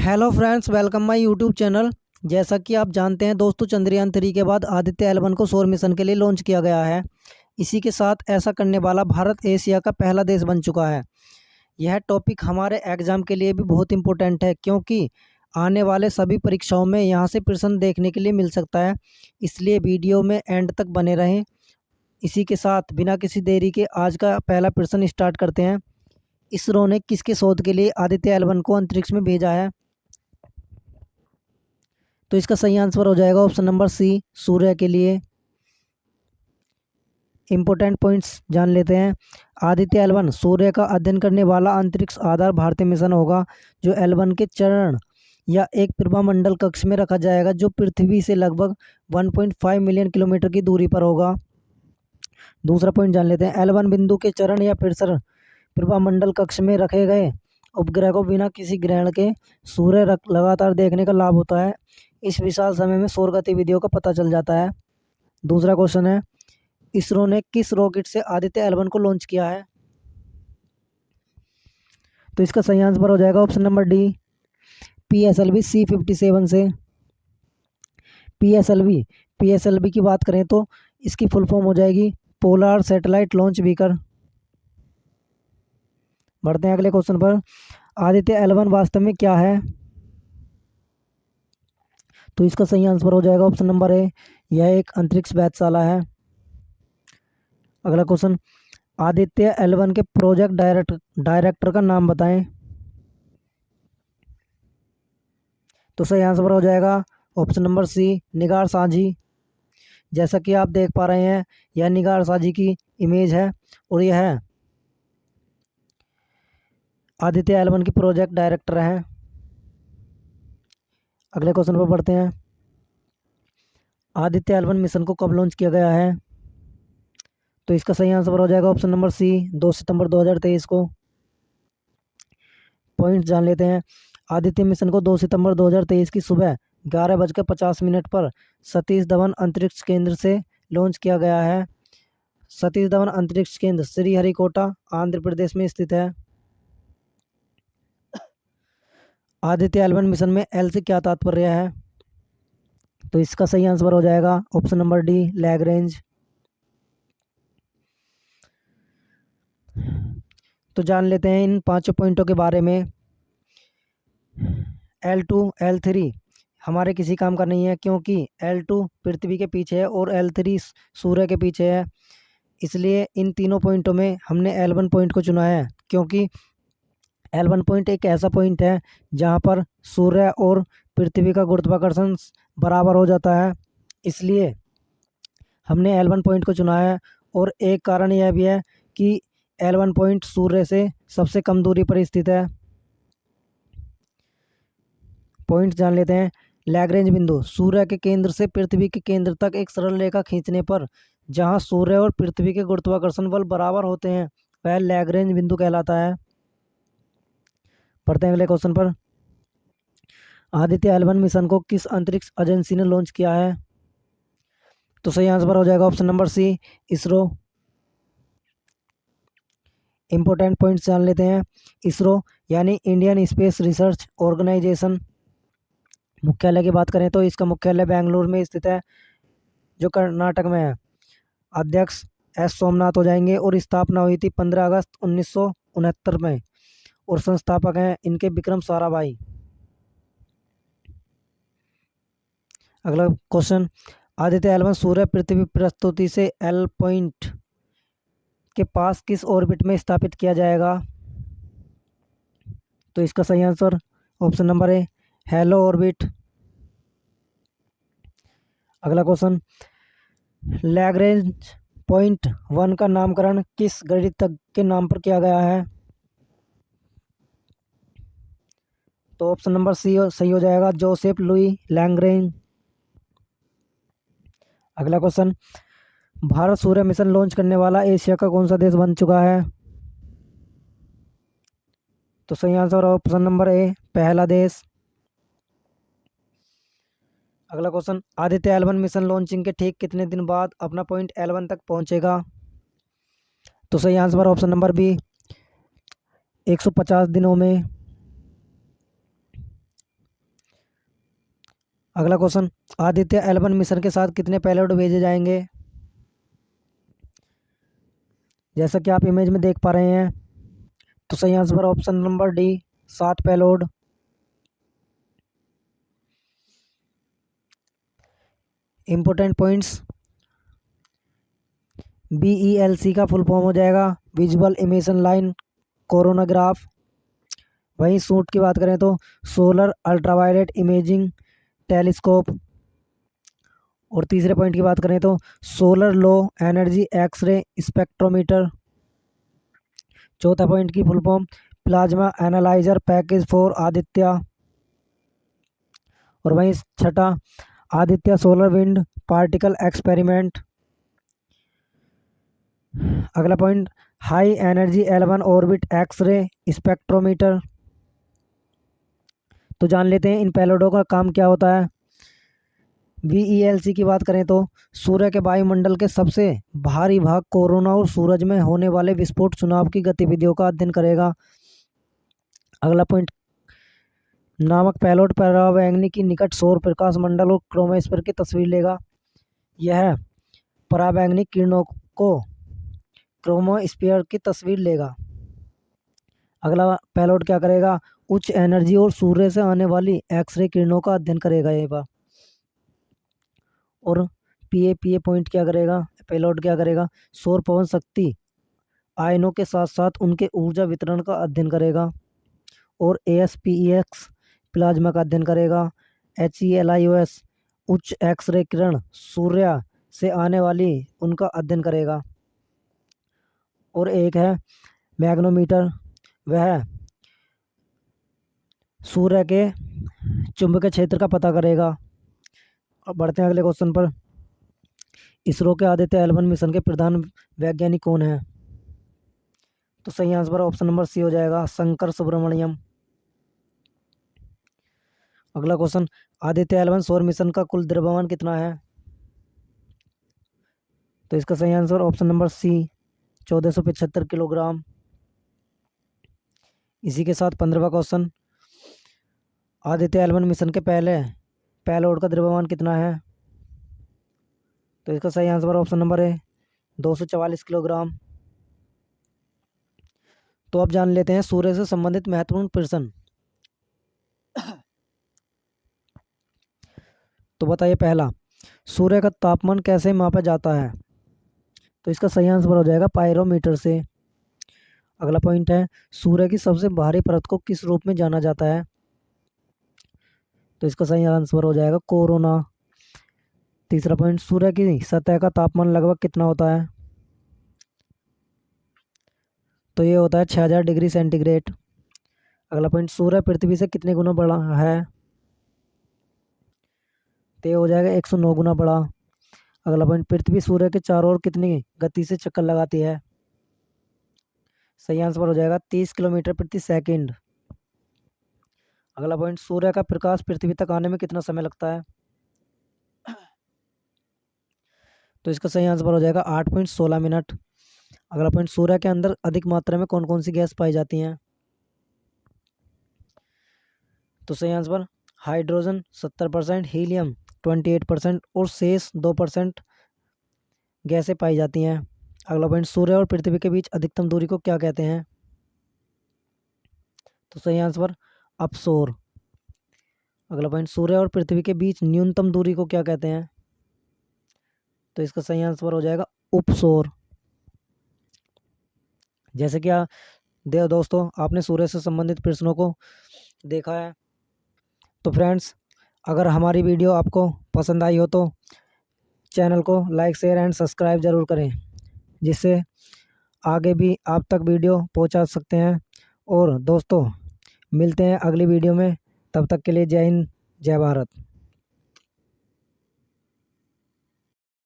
Hello friends, welcome my YouTube channel. जैसा कि आप जानते हैं दोस्तों, चंद्रयान 3 के बाद आदित्य एल 1 को सौर मिशन के लिए लॉन्च किया गया है। इसी के साथ ऐसा करने वाला भारत एशिया का पहला देश बन चुका है। यह टॉपिक हमारे एग्ज़ाम के लिए भी बहुत इंपॉर्टेंट है, क्योंकि आने वाले सभी परीक्षाओं में यहाँ से प्रश्न देखने के लिए मिल सकता है। इसलिए वीडियो में एंड तक बने रहें। इसी के साथ बिना किसी देरी के आज का पहला प्रश्न स्टार्ट करते हैं। इसरो ने किसके शोध के लिए आदित्य एल 1 को अंतरिक्ष में भेजा है? तो इसका सही आंसर हो जाएगा ऑप्शन नंबर सी, सूर्य के लिए। इंपॉर्टेंट पॉइंट्स जान लेते हैं। आदित्य एल 1 सूर्य का अध्ययन करने वाला अंतरिक्ष आधार भारतीय मिशन होगा, जो एल 1 के चरण या एक प्रभामंडल कक्ष में रखा जाएगा, जो पृथ्वी से लगभग 1.5 मिलियन किलोमीटर की दूरी पर होगा। दूसरा पॉइंट जान लेते हैं। एल 1 बिंदु के चरण या फिर प्रभामंडल कक्ष में रखे गए उपग्रह को बिना किसी ग्रहण के सूर्य लगातार देखने का लाभ होता है। इस विशाल समय में सौर गतिविधियों का पता चल जाता है। दूसरा क्वेश्चन है, इसरो ने किस रॉकेट से आदित्य एल 1 को लॉन्च किया है? तो इसका सही आंसर हो जाएगा option number D, PSLV C-57 से। PSLV की बात करें तो इसकी फुल फॉर्म हो जाएगी पोलर सैटेलाइट लॉन्च व्हीकल। बढ़ते हैं अगले क्वेश्चन पर। आदित्य एल 1 वास्तव में क्या है? तो इसका सही आंसर हो जाएगा ऑप्शन नंबर ए, यह एक अंतरिक्ष वेधशाला है। अगला क्वेश्चन, आदित्य एल 1 के प्रोजेक्ट डायरेक्टर का नाम बताएं। तो सही आंसर हो जाएगा ऑप्शन नंबर सी, निगार साझी। जैसा कि आप देख पा रहे हैं, यह निगार साझी की इमेज है और यह है आदित्य एल 1 की प्रोजेक्ट डायरेक्टर है। अगले क्वेश्चन पर बढ़ते हैं। आदित्य एल 1 मिशन को कब लॉन्च किया गया है? तो इसका सही आंसर हो जाएगा ऑप्शन नंबर सी, 2 सितंबर 2023 को। पॉइंट जान लेते हैं। आदित्य मिशन को 2 सितंबर 2023 की सुबह 11:50 पर सतीश धवन अंतरिक्ष केंद्र से लॉन्च किया गया है। सतीश धवन अंतरिक्ष केंद्र श्रीहरिकोटा, आंध्र प्रदेश में स्थित है। आदित्य एल 1 मिशन में एल से क्या तात्पर्य है? तो इसका सही आंसर हो जाएगा ऑप्शन नंबर डी, लैग्रेंज। तो जान लेते हैं इन पांचों पॉइंटों के बारे में। L2 L3 हमारे किसी काम का नहीं है, क्योंकि L2 पृथ्वी के पीछे है और L3 सूर्य के पीछे है। इसलिए इन तीनों पॉइंटों में हमने L1 पॉइंट को चुना है, क्योंकि L1 पॉइंट एक ऐसा पॉइंट है जहां पर सूर्य और पृथ्वी का गुरुत्वाकर्षण बराबर हो जाता है। इसलिए हमने L1 पॉइंट को चुना है। और एक कारण यह भी है कि L1 पॉइंट सूर्य से सबसे कम दूरी पर स्थित है। पॉइंट जान लेते हैं। लैग्रेंज बिंदु, सूर्य के केंद्र से पृथ्वी के केंद्र तक एक सरल रेखा खींचने पर जहां सूर्य और पृथ्वी के गुरुत्वाकर्षण बल बराबर होते हैं, वह लैग्रेंज बिंदु कहलाता है। पढ़ते हैं अगले क्वेश्चन पर। आदित्य एल 1 मिशन को किस अंतरिक्ष एजेंसी ने लॉन्च किया है? तो सही आंसर हो जाएगा option number C, ISRO. Important points जान लेते हैं। इसरो यानी इंडियन स्पेस रिसर्च ऑर्गेनाइजेशन, मुख्यालय की बात करें तो इसका मुख्यालय बेंगलुरु में स्थित है, जो कर्नाटक में है। अध्यक्ष एस सोमनाथ हो जाएंगे और स्थापना हुई थी 15 अगस्त 1969 में। और संस्थापक हैं इनके विक्रम साराभाई। अगला क्वेश्चन, आदित्य एल 1 सूर्य पृथ्वी प्रस्तुति से एल पॉइंट के पास किस ऑर्बिट में स्थापित किया जाएगा? तो इसका सही answer option number A, hello orbit. अगला क्वेश्चन, लैग्रेंज पॉइंट 1 का नामकरण किस गणितज्ञ के नाम पर किया गया है? तो ऑप्शन नंबर सी सही हो जाएगा, जोसेफ लुई लैग्रेंज। अगला क्वेश्चन, भारत सूर्य मिशन लॉन्च करने वाला एशिया का कौन सा देश बन चुका है? तो सही आंसर ऑप्शन नंबर ए, पहला देश। अगला question, Aditya L 1 mission launching के ठीक कितने दिन बाद अपना पॉइंट एल 1 तक पहुंचेगा? तो सही आंसर ऑप्शन नंबर बी, 150 दिनों में। अगला क्वेश्चन, आदित्य L1 मिशन के साथ कितने पेलोड भेजे जाएंगे? जैसा कि आप इमेज में देख पा रहे हैं, तो सही answer option number D, 7 payload. Important points, BELC का फुल फॉर्म हो जाएगा विजुअल इमेशन लाइन कोरोनाग्राफ। वहीं सूट की बात करें तो सोलर अल्ट्रावायलेट इमेजिंग टेलीस्कोप। और तीसरे पॉइंट की बात करें तो solar low energy x-ray spectrometer. चौथा पॉइंट की full form plasma analyser package for Aditya. और वहीं छठा Aditya solar wind particle experiment. अगला point high energy L1 orbit x-ray spectrometer. तो जान लेते हैं इन पेलोडों का काम क्या होता है। VELC की बात करें तो सूर्य के वायुमंडल के सबसे भारी भाग कोरोना और सूरज में होने वाले विस्फोट चुनाव की गतिविधियों का अध्ययन करेगा। अगला पॉइंट, नामक पेलोड परावैंगनी की निकट सौर प्रकाश मंडल और क्रोमोस्फीयर की तस्वीर लेगा। यह परावैंगनिक किरणों को क्रोमोस्फीयर की तस्वीर लेगा। अगला पेलोड क्या करेगा, उच्च एनर्जी और सूर्य से आने वाली एक्सरे किरणों का अध्ययन करेगा ये बार। और PA पॉइंट क्या करेगा, पेलोड क्या करेगा, सौर पवन शक्ति आयनों के साथ साथ उनके ऊर्जा वितरण का अध्ययन करेगा। और ASPEX प्लाज्मा का अध्ययन करेगा। HELIOS उच्च एक्सरे किरण सूर्य से आने वाली उनका अध्ययन करेगा। और एक है मैग्नोमीटर, वह सूर्य के चुंबकीय क्षेत्र का पता करेगा। अब बढ़ते हैं अगले क्वेश्चन पर। इसरो के आदित्य L1 मिशन के प्रधान वैज्ञानिक कौन है? तो सही आंसर ऑप्शन नंबर सी हो जाएगा, शंकर सुब्रमण्यम। अगला क्वेश्चन, आदित्य L1 सौर मिशन का कुल द्रव्यमान कितना है? तो इसका सही answer option number C, 1475 kilogram. इसी के साथ 15वां क्वेश्चन, आदित्य L1 मिशन के पहले पेलोड का द्रव्यमान कितना है? तो इसका सही आंसर ऑप्शन नंबर है 244 किलोग्राम। तो अब जान लेते हैं सूर्य से संबंधित महत्वपूर्ण प्रश्न। तो बताइए, पहला, सूर्य का तापमान कैसे मापा जाता है? तो इसका सही आंसर हो जाएगा पायरोमीटर से। अगला पॉइंट है, सूर्य की सबसे बाहरी परत को किस रूप में जाना जाता है? तो इसका सही आंसर हो जाएगा कोरोना। तीसरा पॉइंट, सूर्य की सतह का तापमान लगभग कितना होता है? तो ये होता है 6000 डिग्री सेंटीग्रेड। अगला पॉइंट, सूर्य पृथ्वी से कितने गुना बड़ा है? तो ये हो जाएगा 109 गुना बड़ा। अगला पॉइंट, पृथ्वी सूर्य के चारों ओर कितनी गति से चक्कर लगाती है? सही आंसर हो जाएगा 30 किलोमीटर प्रति सेकंड। अगला पॉइंट, सूर्य का प्रकाश पृथ्वी तक आने में कितना समय लगता है? तो इसका सही आंसर हो जाएगा 8.16 मिनट। अगला पॉइंट, सूर्य के अंदर अधिक मात्रा में कौन कौन सी गैस पाई जाती हैं? तो सही आंसर हाइड्रोजन 70%, हीलियम 28% और शेष 2% गैसें पाई जाती हैं। अगला पॉइंट, सूर्य और पृथ्वी के बीच अधिकतम दूरी को क्या कहते हैं? तो सही आंसर अपसोर। अगला पॉइंट, सूर्य और पृथ्वी के बीच न्यूनतम दूरी को क्या कहते हैं? तो इसका सही आंसर हो जाएगा उपसोर। जैसे कि दोस्तों, आपने सूर्य से संबंधित प्रश्नों को देखा है। तो फ्रेंड्स, अगर हमारी वीडियो आपको पसंद आई हो तो चैनल को लाइक शेयर एंड सब्सक्राइब ज़रूर करें, जिससे आगे भी आप तक वीडियो पहुंचा सकते हैं। और दोस्तों, मिलते हैं अगली वीडियो में। तब तक के लिए जय हिंद, जय भारत।